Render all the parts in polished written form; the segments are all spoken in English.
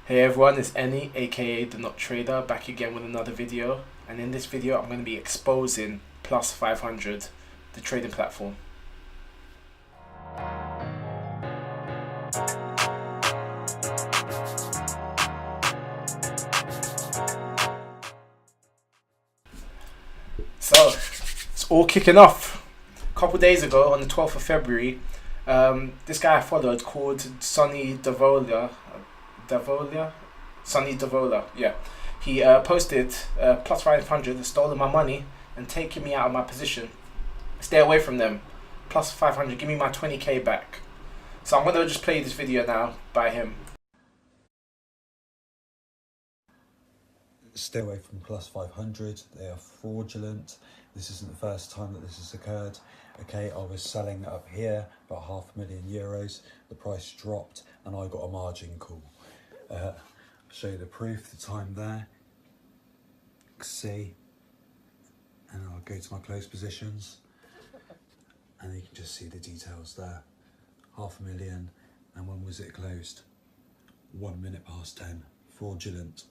Hey everyone, it's Annie, aka The Not Trader, back again with another video. And in this video, I'm going to be exposing Plus500, the trading platform. So, it's all kicking off. A couple days ago, on the 12th of February, this guy I followed called Sonny Sonny Davola, yeah. He posted Plus500 has stolen my money and taken me out of my position. Stay away from them. Plus500, give me my 20k back. So I'm going to just play this video now by him. Stay away from Plus500, they are fraudulent. This isn't the first time that this has occurred. Okay, I was selling up here, about €500,000. The price dropped and I got a margin call. I'll show you the proof, the time there. See, and I'll go to my close positions and you can just see the details there. 500,000, and when was it closed? 1 minute past 10. Fraudulent.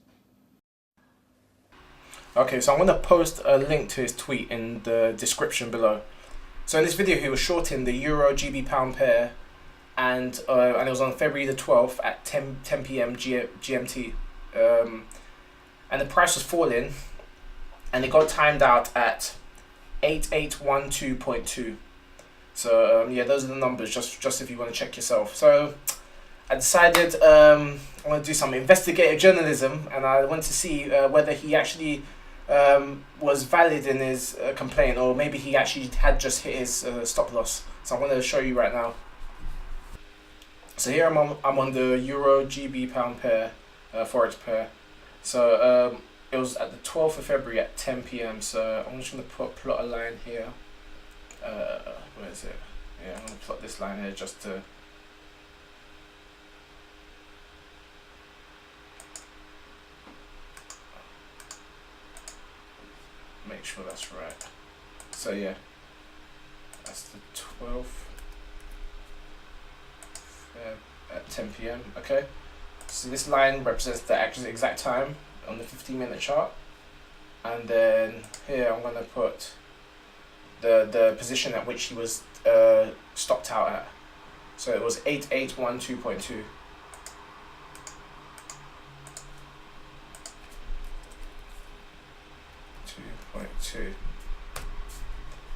Okay, so I'm going to post a link to his tweet in the description below. So in this video, he was shorting the Euro GB pound pair, and it was on February the 12th at 10 p.m. GMT. And the price was falling, and it got timed out at 8812.2. So yeah, those are the numbers, just if you want to check yourself. So I decided I want to do some investigative journalism, and I want to see whether he actually was valid in his complaint, or maybe he actually had just hit his stop loss. So I'm going to show you right now. So here I'm on the Euro GB pound pair, forex pair. So it was at the 12th of February at 10 p.m. So I'm just going to plot a line here. Where is it? Yeah, I'm going to plot this line here just to make sure that's right. So yeah, that's the 12th at 10 p.m. Okay, so this line represents the exact time on the 15-minute chart, and then here I'm going to put the position at which he was stopped out at. So it was 8812.2.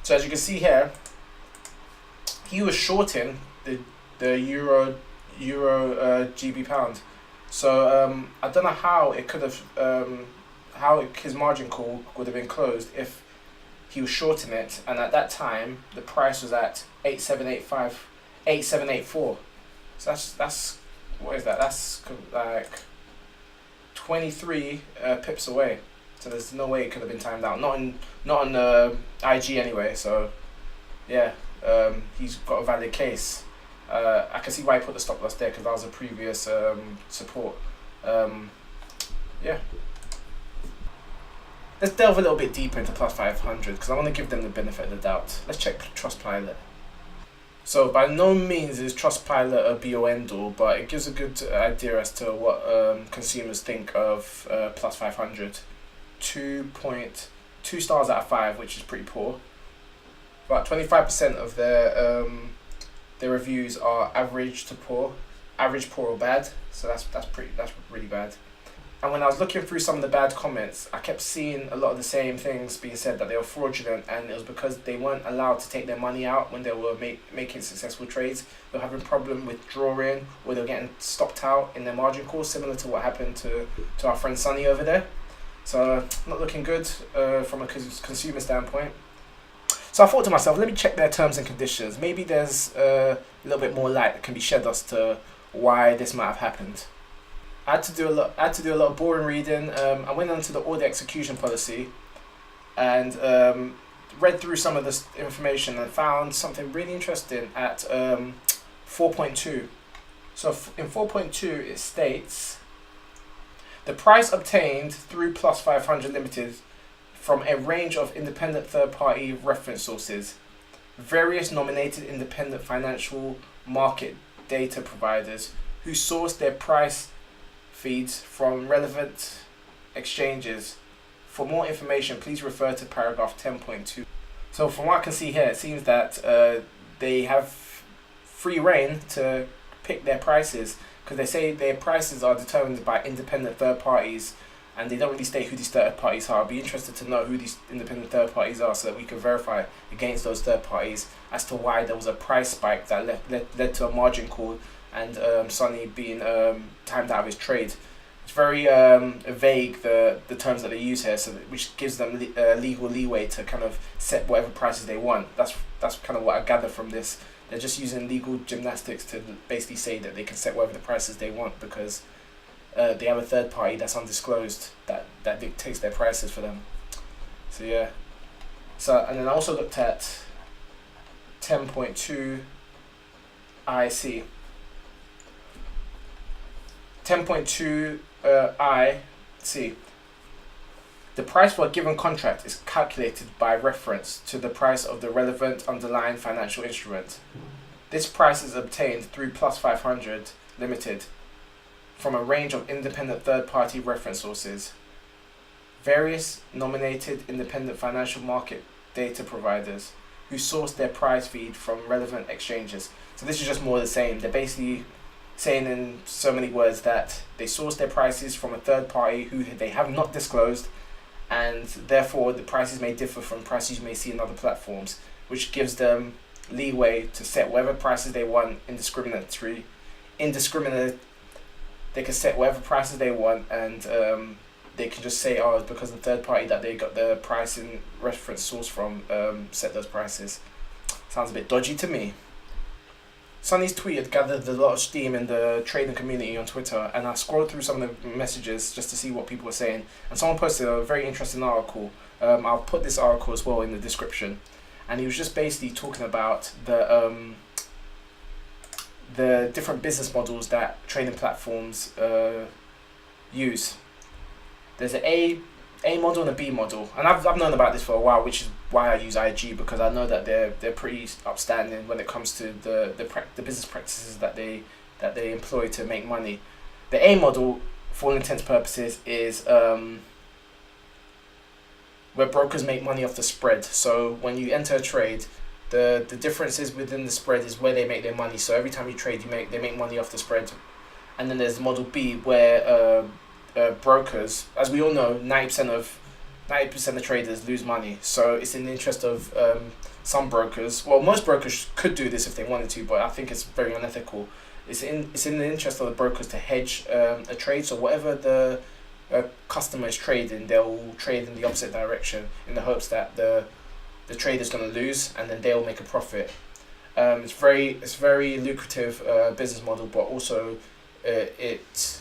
So as you can see here, he was shorting the Euro GB pound. So I don't know how it could have his margin call would have been closed if he was shorting it, and at that time the price was at 8784. So that's what is that? That's like 23 pips away. So there's no way it could have been timed out. Not on IG anyway. So yeah, he's got a valid case. I can see why he put the stop loss there, because that was a previous support. Yeah. Let's delve a little bit deeper into Plus500, because I want to give them the benefit of the doubt. Let's check Trust Pilot. So by no means is Trust Pilot a be or end all, but it gives a good idea as to what consumers think of Plus500. 2.2 stars out of 5, which is pretty poor. About 25% of their reviews are average to poor, average, poor, or bad. So that's really bad. And when I was looking through some of the bad comments, I kept seeing a lot of the same things being said, that they were fraudulent, and it was because they weren't allowed to take their money out when they were making successful trades. They were having problem withdrawing, or they were getting stopped out in their margin calls, similar to what happened to our friend Sonny over there. So not looking good from a consumer standpoint. So I thought to myself, let me check their terms and conditions. Maybe there's a little bit more light that can be shed as to why this might have happened. I had to do a lot of boring reading. I went onto the order execution policy and read through some of this information and found something really interesting at 4.2. So in 4.2 it states, the price obtained through Plus500 Limited from a range of independent third-party reference sources, various nominated independent financial market data providers who source their price feeds from relevant exchanges. For more information, please refer to paragraph 10.2. So from what I can see here, it seems that they have free reign to pick their prices, because they say their prices are determined by independent third parties, and they don't really state who these third parties are. I'd be interested to know who these independent third parties are, so that we can verify against those third parties as to why there was a price spike that led to a margin call and Sonny being timed out of his trade. It's very vague, the terms that they use here, so which gives them legal leeway to kind of set whatever prices they want. That's kind of what I gather from this. They're just using legal gymnastics to basically say that they can set whatever the prices they want, because they have a third party that's undisclosed that dictates their prices for them. So yeah. So, and then I also looked at 10.2 IC. 10.2 IC. The price for a given contract is calculated by reference to the price of the relevant underlying financial instrument. This price is obtained through Plus500 Limited from a range of independent third-party reference sources. Various nominated independent financial market data providers who source their price feed from relevant exchanges. So this is just more of the same. They're basically saying in so many words that they source their prices from a third party who they have not disclosed, and therefore the prices may differ from prices you may see in other platforms, which gives them leeway to set whatever prices they want indiscriminately. They can set whatever prices they want, and they can just say, oh, it's because the third party that they got the pricing reference source from set those prices. Sounds a bit dodgy to me. Sonny's tweet had gathered a lot of steam in the trading community on Twitter, and I scrolled through some of the messages just to see what people were saying, and someone posted a very interesting article. I'll put this article as well in the description, and he was just basically talking about the different business models that trading platforms use. There's an A model and a B model, and I've known about this for a while, which is why I use IG, because I know that they're pretty upstanding when it comes to the business practices that they employ to make money. The A model, for all intents and purposes, is where brokers make money off the spread. So when you enter a trade, the differences within the spread is where they make their money. So every time you trade, they make money off the spread. And then there's model B, where brokers, as we all know, 90% of traders lose money. So it's in the interest of some brokers. Well, most brokers could do this if they wanted to, but I think it's very unethical. It's in the interest of the brokers to hedge a trade. So whatever the customer is trading, they'll trade in the opposite direction in the hopes that the trader's going to lose, and then they'll make a profit. It's very lucrative business model, but also it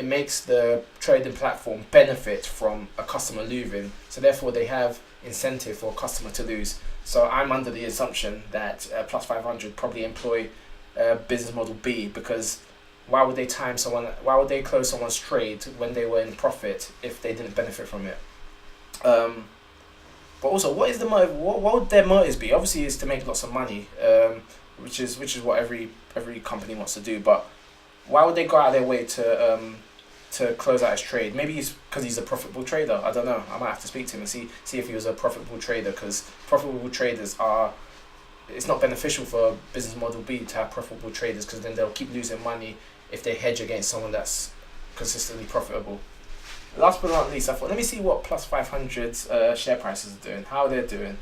makes the trading platform benefit from a customer losing, so therefore they have incentive for a customer to lose. So I'm under the assumption that Plus500 probably employ business model B, because why would they close someone's trade when they were in profit if they didn't benefit from it? But also, what is the motive? What would their motives be? Obviously, it's to make lots of money, which is what every company wants to do. But why would they go out of their way to close out his trade? Maybe it's because he's a profitable trader. I don't know. I might have to speak to him and see if he was a profitable trader, because profitable traders are. It's not beneficial for business model B to have profitable traders, because then they'll keep losing money if they hedge against someone that's consistently profitable. Last but not least, I thought, let me see what Plus500's share prices are doing, how they're doing.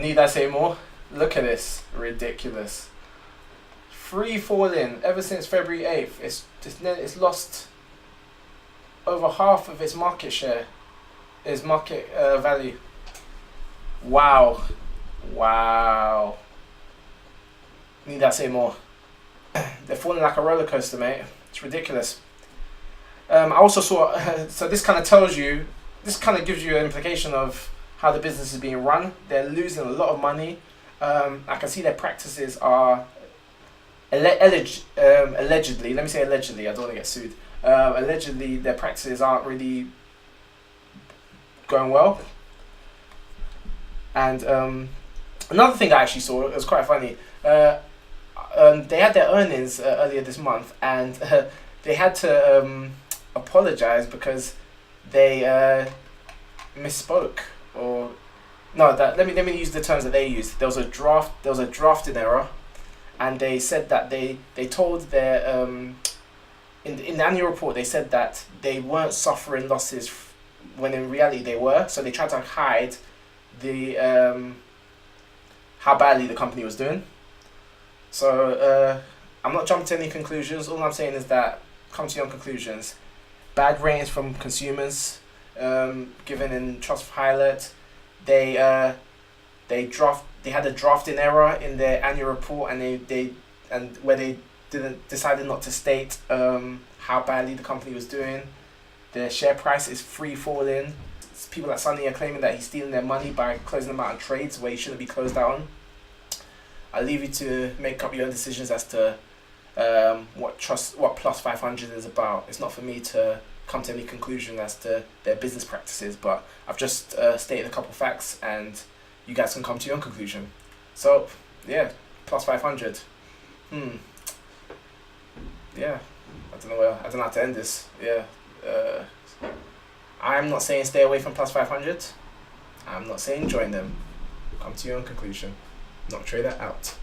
Need I say more? Look at this, ridiculous. Free falling ever since February 8th. It's lost over half of its market share, its market value. Wow. Need I say more? They're falling like a roller coaster, mate. It's ridiculous. I also saw, so this kind of gives you an implication of how the business is being run. They're losing a lot of money. I can see their practices are allegedly, let me say allegedly, I don't want to get sued. Allegedly, their practices aren't really going well. And another thing I actually saw, it was quite funny. they had their earnings earlier this month, and they had to apologize because they misspoke, or no, that let me use the terms that they used. There was a drafting error, and they said that they told their in the annual report they said that they weren't suffering losses when in reality they were. So they tried to hide the how badly the company was doing. So I'm not jumping to any conclusions. All I'm saying is that come to your own conclusions. Bad ratings from consumers given in Trust Pilot. They had a drafting error in their annual report, and they where they decided not to state how badly the company was doing. Their share price is free falling. People like Sonny are claiming that he's stealing their money by closing them out on trades where he shouldn't be closed out on. I'll leave you to make up your own decisions as to what Plus500 is about. It's not for me to come to any conclusion as to their business practices, but I've just stated a couple facts, and you guys can come to your own conclusion. So yeah, Plus500. Yeah, I don't know how to end this. Yeah, I'm not saying stay away from Plus500. I'm not saying join them. Come to your own conclusion. Not trader out.